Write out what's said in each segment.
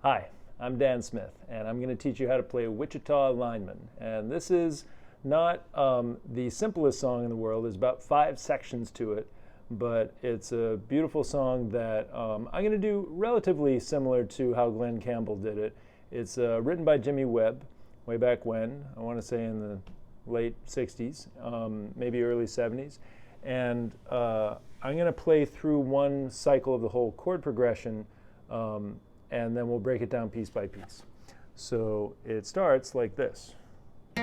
Hi, I'm Dan Smith, and I'm going to teach you how to play Wichita Lineman. And this is not the simplest song in the world. There's about 5 sections to it, but it's a beautiful song that I'm going to do relatively similar to how Glen Campbell did it. It's written by Jimmy Webb way back when, I want to say in the late 60s, maybe early 70s. And I'm going to play through one cycle of the whole chord progression, and then we'll break it down piece by piece. So it starts like this. I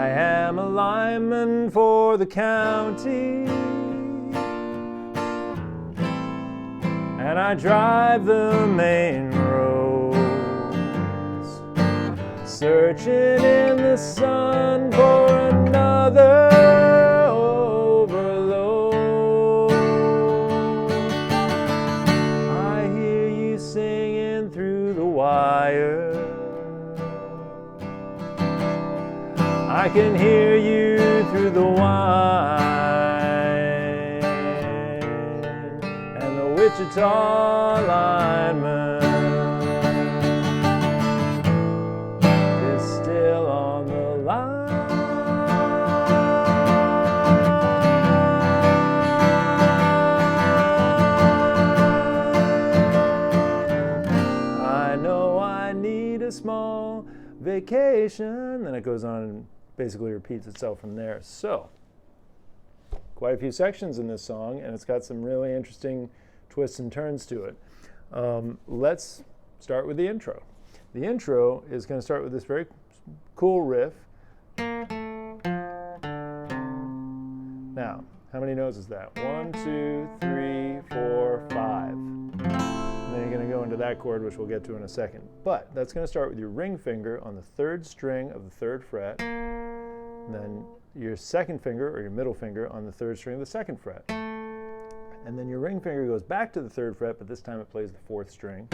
am a lineman for the county, and I drive the main roads, searching in the sun for another overload. I hear you singing through the wire, I can hear you through the wine, and the Wichita Lineman is still on the line. I know I need a small vacation. Then it goes on and basically repeats itself from there. So, quite a few sections in this song, and it's got some really interesting twists and turns to it. Let's start with the intro. The intro is going to start with this very cool riff. Now, how many notes is that? 1, 2, 3, 4, 5. And then you're going to go into that chord, which we'll get to in a second. But that's going to start with your ring finger on the 3rd string of the 3rd fret, and then your 2nd finger, or your middle finger, on the 3rd string of the 2nd fret. And then your ring finger goes back to the 3rd fret, but this time it plays the 4th string.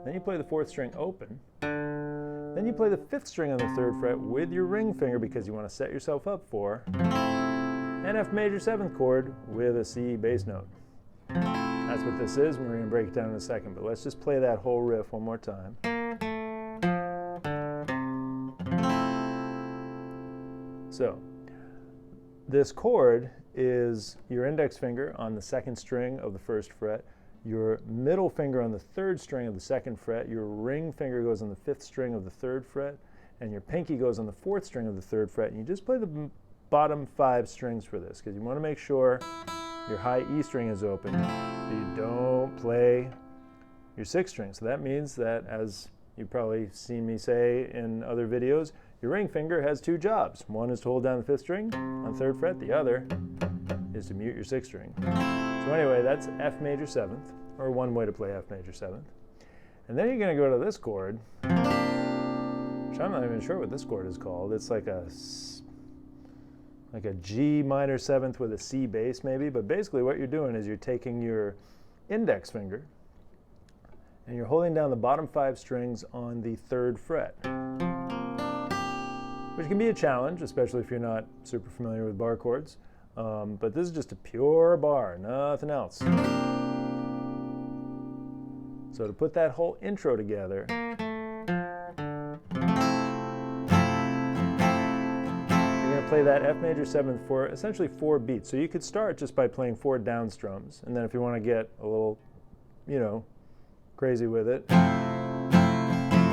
Then you play the 4th string open. Then you play the 5th string on the 3rd fret with your ring finger, because you want to set yourself up for an F major 7th chord with a C bass note. That's what this is, and we're going to break it down in a second, but let's just play that whole riff one more time. So, this chord is your index finger on the 2nd string of the 1st fret, your middle finger on the 3rd string of the 2nd fret, your ring finger goes on the 5th string of the 3rd fret, and your pinky goes on the 4th string of the 3rd fret, and you just play the bottom 5 strings for this, because you want to make sure your high E string is open, but you don't play your 6th string. So that means that, as you've probably seen me say in other videos, your ring finger has 2 jobs. One is to hold down the 5th string on the 3rd fret, the other is to mute your 6th string. So anyway, that's F major 7th, or one way to play F major 7th. And then you're going to go to this chord, which I'm not even sure what this chord is called. It's like a G minor 7th with a C bass maybe, but basically what you're doing is you're taking your index finger and you're holding down the bottom 5 strings on the 3rd fret, which can be a challenge, especially if you're not super familiar with bar chords, but this is just a pure bar, nothing else. So to put that whole intro together, play that F major 7th for essentially 4 beats. So you could start just by playing 4 down strums, and then if you want to get a little, crazy with it, you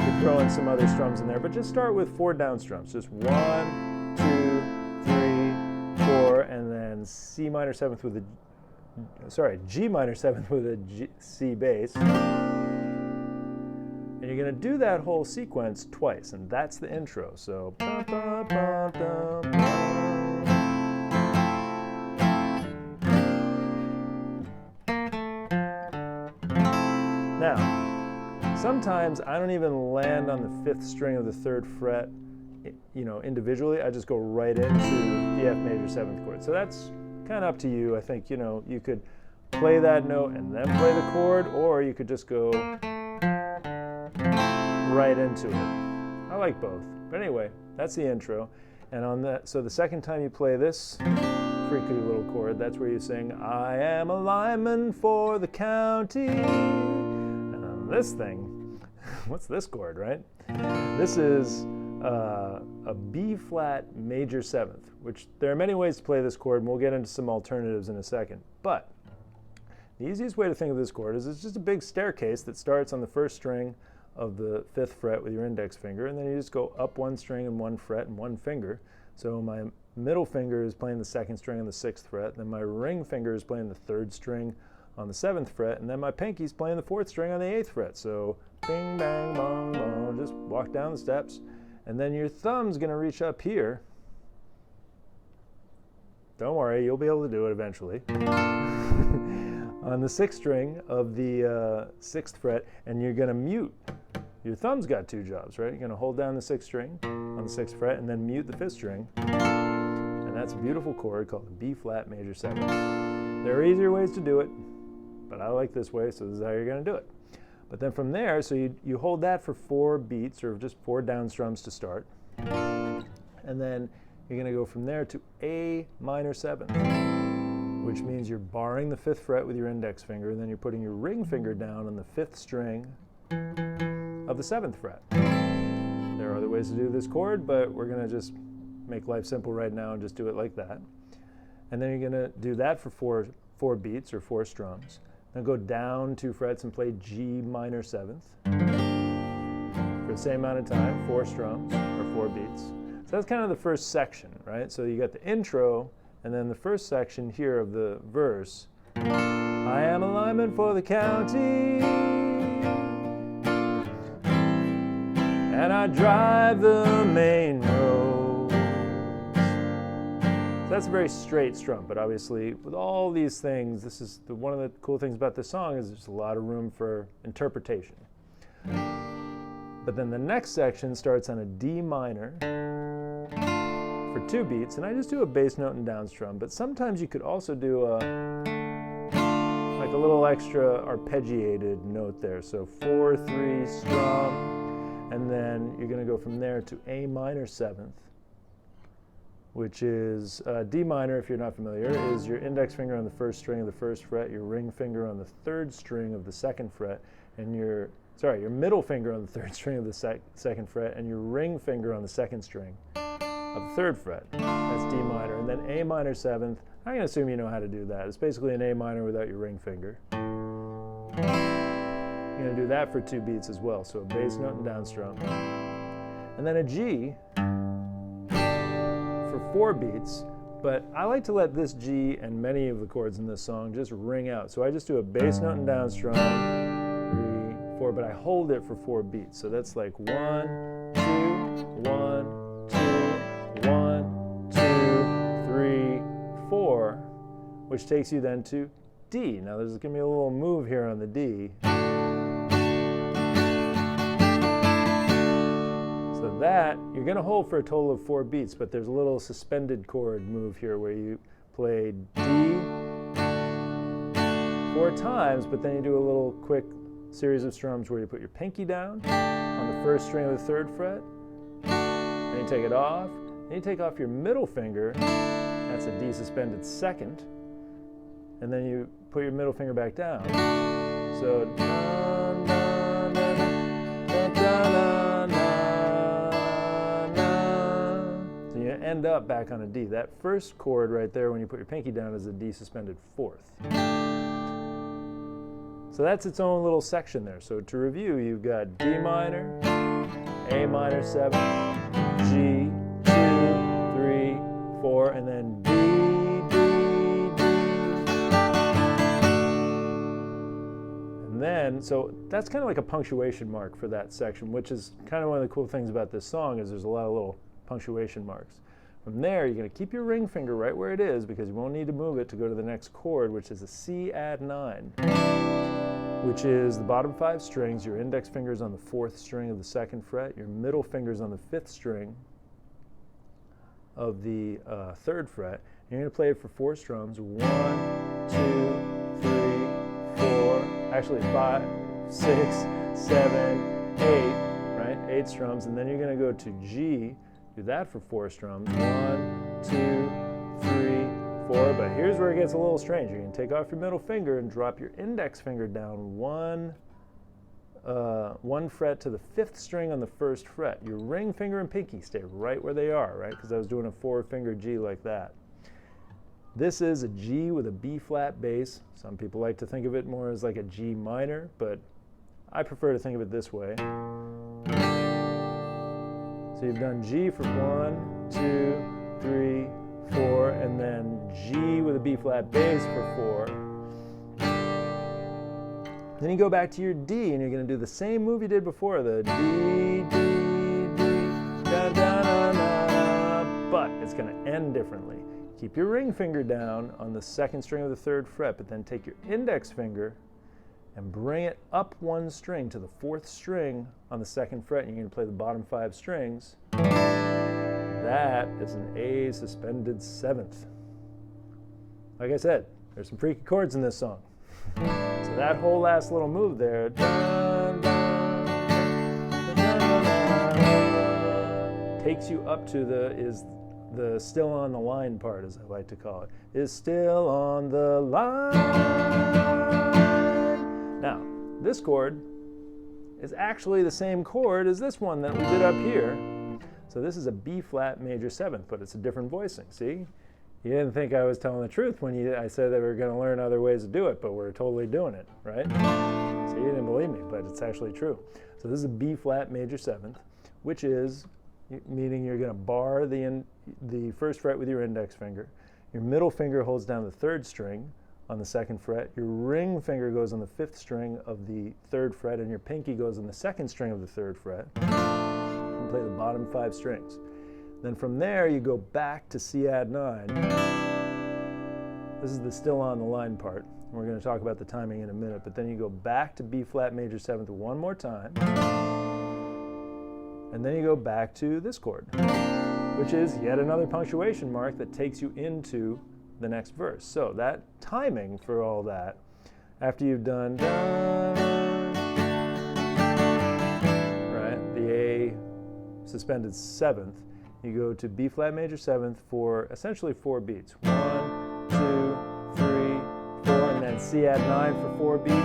could throw in some other strums in there, but just start with 4 down strums. Just 1, 2, 3, 4, and then G minor 7th with a C bass. And you're going to do that whole sequence twice, and that's the intro. So, now, sometimes I don't even land on the 5th string of the 3rd fret, individually. I just go right into the F major 7th chord. So that's kind of up to you. I think, you could play that note and then play the chord, or you could just go right into it. I like both. But anyway, that's the intro. And on that, so the second time you play this freaky little chord, that's where you sing, I am a lineman for the county. And on this thing, what's this chord, right? This is a B flat major seventh, which there are many ways to play this chord, and we'll get into some alternatives in a second. But the easiest way to think of this chord is it's just a big staircase that starts on the first string of the 5th fret with your index finger, and then you just go up one string and 1 fret and 1 finger. So my middle finger is playing the 2nd string on the 6th fret, then my ring finger is playing the 3rd string on the 7th fret, and then my pinky's playing the 4th string on the 8th fret. So bing, bang, bong, bong, just walk down the steps, and then your thumb's going to reach up here. Don't worry, you'll be able to do it eventually. On the 6th string of the 6th fret, and you're going to mute. Your thumb's got 2 jobs, right? You're going to hold down the 6th string on the 6th fret and then mute the 5th string. And that's a beautiful chord called the B flat major 7. There are easier ways to do it, but I like this way, so this is how you're going to do it. But then from there, so you hold that for 4 beats, or just 4 down strums to start. And then you're going to go from there to A minor 7. Which means you're barring the 5th fret with your index finger, and then you're putting your ring finger down on the 5th string of the 7th fret. There are other ways to do this chord, but we're going to just make life simple right now and just do it like that. And then you're going to do that for four beats or 4 strums. Then go down 2 frets and play G minor 7th for the same amount of time, 4 strums or 4 beats. So that's kind of the first section, right? So you got the intro, and then the first section here of the verse, I am a lineman for the county, and I drive the main roads. So that's a very straight strum, but obviously with all these things, this is one of the cool things about this song is there's a lot of room for interpretation. But then the next section starts on a D minor, for 2 beats, and I just do a bass note and down strum, but sometimes you could also do like a little extra arpeggiated note there. So 4-3 strum, and then you're going to go from there to A minor 7th, which is D minor, if you're not familiar, is your index finger on the 1st string of the 1st fret, your ring finger on the 3rd string of the 2nd fret, and your middle finger on the 3rd string of the 2nd fret, and your ring finger on the 2nd string of the 3rd fret. That's D minor. And then A minor 7th, I'm going to assume you know how to do that. It's basically an A minor without your ring finger. You're going to do that for 2 beats as well, so a bass note and down strum. And then a G for 4 beats, but I like to let this G and many of the chords in this song just ring out. So I just do a bass note and down strum, 3, 4, but I hold it for 4 beats. So that's like 1, 2, 1, 1, 2, 3, 4, which takes you then to D. Now there's going to be a little move here on the D. So that, you're going to hold for a total of 4 beats, but there's a little suspended chord move here where you play D 4 times, but then you do a little quick series of strums where you put your pinky down on the 1st string of the 3rd fret, then you take it off. Then you take off your middle finger, that's a D suspended 2nd, and then you put your middle finger back down. So, dun, dun, dun, dun, dun, dun, dun, dun. So you end up back on a D. That first chord right there when you put your pinky down is a D suspended 4th. So that's its own little section there. So to review, you've got D minor, A minor 7th, G, 2, 3, 4, and then D, D, D. And then, so that's kind of like a punctuation mark for that section, which is kind of one of the cool things about this song is there's a lot of little punctuation marks. From there, you're going to keep your ring finger right where it is because you won't need to move it to go to the next chord, which is a C add 9. Which is the bottom 5 strings, your index finger's on the 4th string of the 2nd fret, your middle finger's on the 5th string of the 3rd fret. And you're going to play it for 4 strums, 1, 2, 3, 4, actually 5, 6, 7, 8, right? 8 strums, and then you're going to go to G, do that for 4 strums. 1, 2, 3, 4. But here's where it gets a little strange. You're going to take off your middle finger and drop your index finger down one fret to the 5th string on the 1st fret. Your ring finger and pinky stay right where they are, right? Because I was doing a 4-finger G like that. This is a G with a B flat bass. Some people like to think of it more as like a G minor, but I prefer to think of it this way. So you've done G for 1, 2, 3, 4, and then G with a B flat bass for 4. Then you go back to your D, and you're going to do the same move you did before, the D, D, D, da, da, da, da, but it's going to end differently. Keep your ring finger down on the 2nd string of the 3rd fret, but then take your index finger and bring it up 1 string to the 4th string on the 2nd fret, and you're going to play the bottom 5 strings. That is an A suspended 7th. Like I said, there's some freaky chords in this song. So that whole last little move there, dun, dun, dun, dun, dun, takes you up to the still on the line part, as I like to call it, is still on the line. Now, this chord is actually the same chord as this one that we did up here. So this is a B flat major 7th, but it's a different voicing, see? You didn't think I was telling the truth when I said that we were going to learn other ways to do it, but we're totally doing it, right? So you didn't believe me, but it's actually true. So this is a B flat major 7th, which is meaning you're going to bar the 1st fret with your index finger. Your middle finger holds down the 3rd string on the 2nd fret. Your ring finger goes on the 5th string of the 3rd fret, and your pinky goes on the 2nd string of the 3rd fret. And play the bottom 5 strings. Then from there, you go back to C add 9. This is the still on the line part. We're going to talk about the timing in a minute, but then you go back to B flat major 7th one more time. And then you go back to this chord, which is yet another punctuation mark that takes you into the next verse. So that timing for all that, after you've done, right, the A suspended 7th, you go to B flat major 7th for essentially 4 beats. 1, 2, 3, 4, and then C add 9 for 4 beats.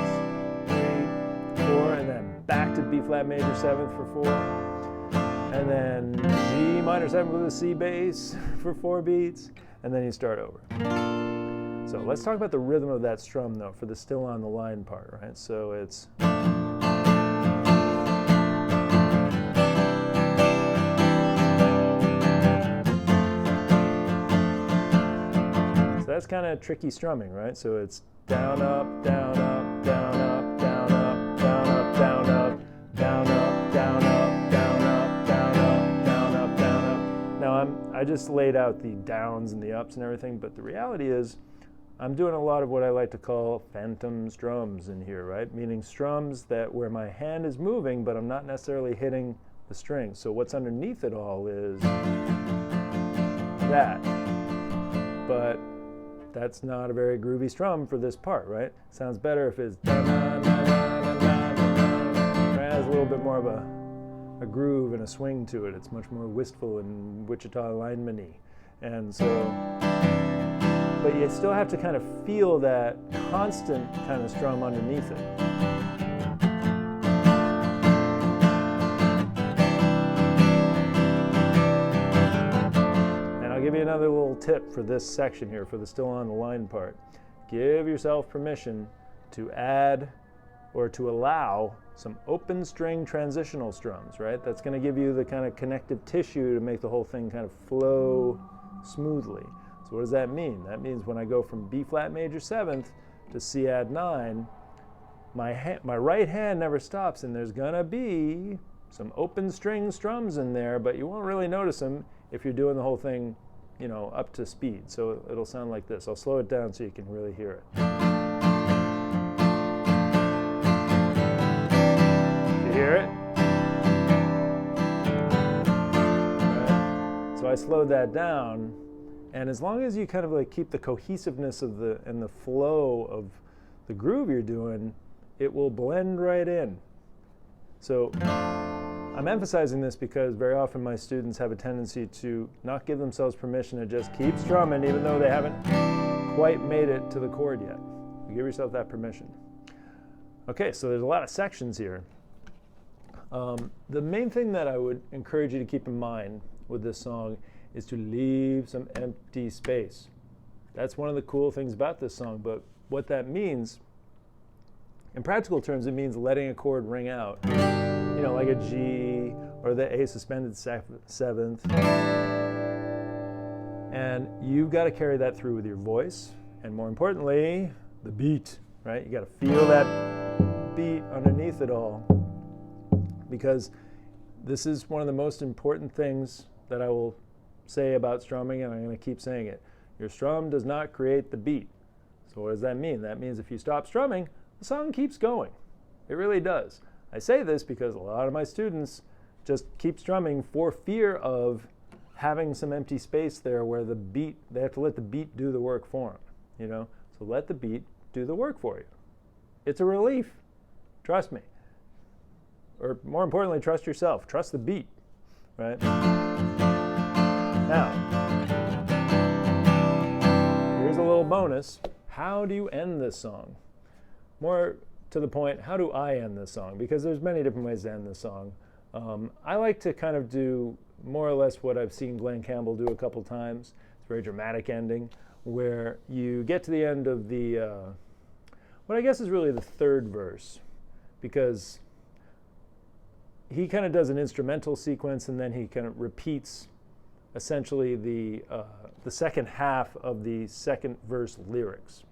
3, 4, and then back to B flat major 7th for 4. And then G minor 7 with a C bass for 4 beats, and then you start over. So let's talk about the rhythm of that strum, though, for the still on the line part, right? So it's... So that's kind of tricky strumming, right? So it's down, up, down, up, down, up, down, up, down, up, down, up, down, up, down, up. I just laid out the downs and the ups and everything, but the reality is I'm doing a lot of what I like to call phantom strums in here, right? Meaning strums that where my hand is moving, but I'm not necessarily hitting the string. So what's underneath it all is that. But that's not a very groovy strum for this part, right? Sounds better if it's right? It has a little bit more of a groove and a swing to it. It's much more wistful and Wichita Lineman-y. And so, but you still have to kind of feel that constant kind of strum underneath it. And I'll give you another little tip for this section here, for the still on the line part. Give yourself permission to add or to allow some open string transitional strums, right? That's going to give you the kind of connective tissue to make the whole thing kind of flow smoothly. So what does that mean? That means when I go from B flat major 7th to C add 9, my right hand never stops, and there's going to be some open string strums in there, but you won't really notice them if you're doing the whole thing, you know, up to speed. So it'll sound like this. I'll slow it down so you can really hear it. Hear it? Right. So I slowed that down, and as long as you kind of like keep the cohesiveness of and the flow of the groove you're doing, it will blend right in. So I'm emphasizing this because very often my students have a tendency to not give themselves permission to just keep strumming even though they haven't quite made it to the chord yet. You give yourself that permission. Okay, so there's a lot of sections here. The main thing that I would encourage you to keep in mind with this song is to leave some empty space. That's one of the cool things about this song, but what that means, in practical terms, it means letting a chord ring out. You know, like a G or the A suspended seventh. And you've got to carry that through with your voice, and more importantly, the beat, right? You got to feel that beat underneath it all, because this is one of the most important things that I will say about strumming, and I'm going to keep saying it. Your strum does not create the beat. So what does that mean? That means if you stop strumming, the song keeps going. It really does. I say this because a lot of my students just keep strumming for fear of having some empty space there where the beat, they have to let the beat do the work for them, you know? So let the beat do the work for you. It's a relief. Trust me. Or more importantly, trust yourself. Trust the beat, right? Now, here's a little bonus. How do you end this song? More to the point, how do I end this song? Because there's many different ways to end this song. I like to kind of do more or less what I've seen Glen Campbell do a couple times. It's a very dramatic ending where you get to the end of the, what I guess is really the third verse, because he kind of does an instrumental sequence and then he kind of repeats essentially the second half of the second verse lyrics.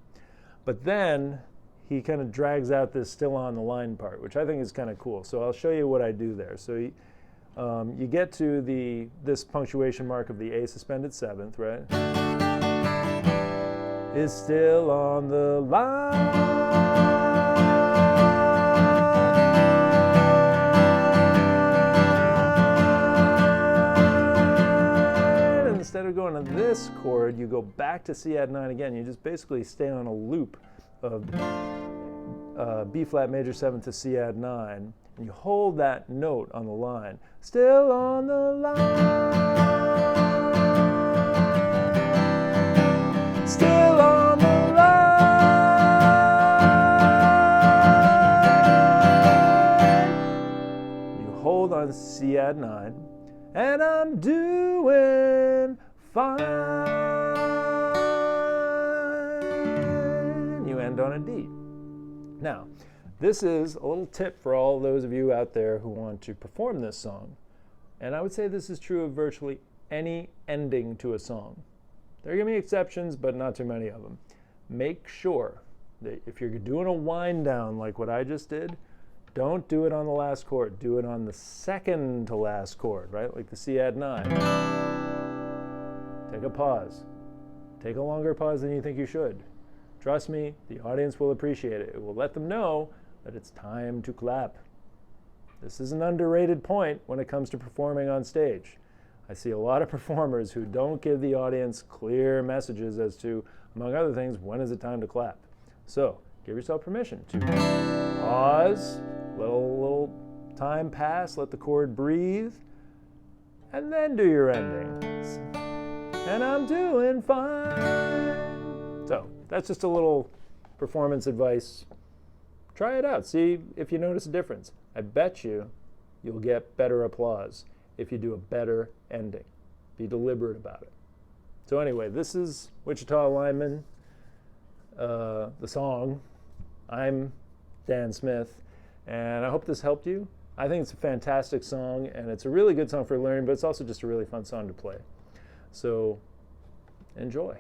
But then he kind of drags out this still on the line part, which I think is kind of cool. So I'll show you what I do there. So you get to this punctuation mark of the A suspended seventh, right? Is still on the line. And instead of going to this chord, you go back to C add 9 again. You just basically stay on a loop of B flat major 7 to C add 9, and you hold that note on the line. Still on the line. Still on the line. You hold on C add 9, and I'm doing fine. You end on a D. Now, this is a little tip for all those of you out there who want to perform this song. And I would say this is true of virtually any ending to a song. There are going to be exceptions, but not too many of them. Make sure that if you're doing a wind down like what I just did, don't do it on the last chord. Do it on the second to last chord, right? Like the C add 9. Take a pause. Take a longer pause than you think you should. Trust me, the audience will appreciate it. It will let them know that it's time to clap. This is an underrated point when it comes to performing on stage. I see a lot of performers who don't give the audience clear messages as to, among other things, when is it time to clap. So, give yourself permission to pause, let a little time pass, let the chord breathe, and then do your ending. And I'm doing fine. So, that's just a little performance advice. Try it out. See if you notice a difference. I bet you'll get better applause if you do a better ending. Be deliberate about it. So anyway, this is Wichita Lineman, the song. I'm Dan Smith, and I hope this helped you. I think it's a fantastic song, and it's a really good song for learning, but it's also just a really fun song to play. So enjoy.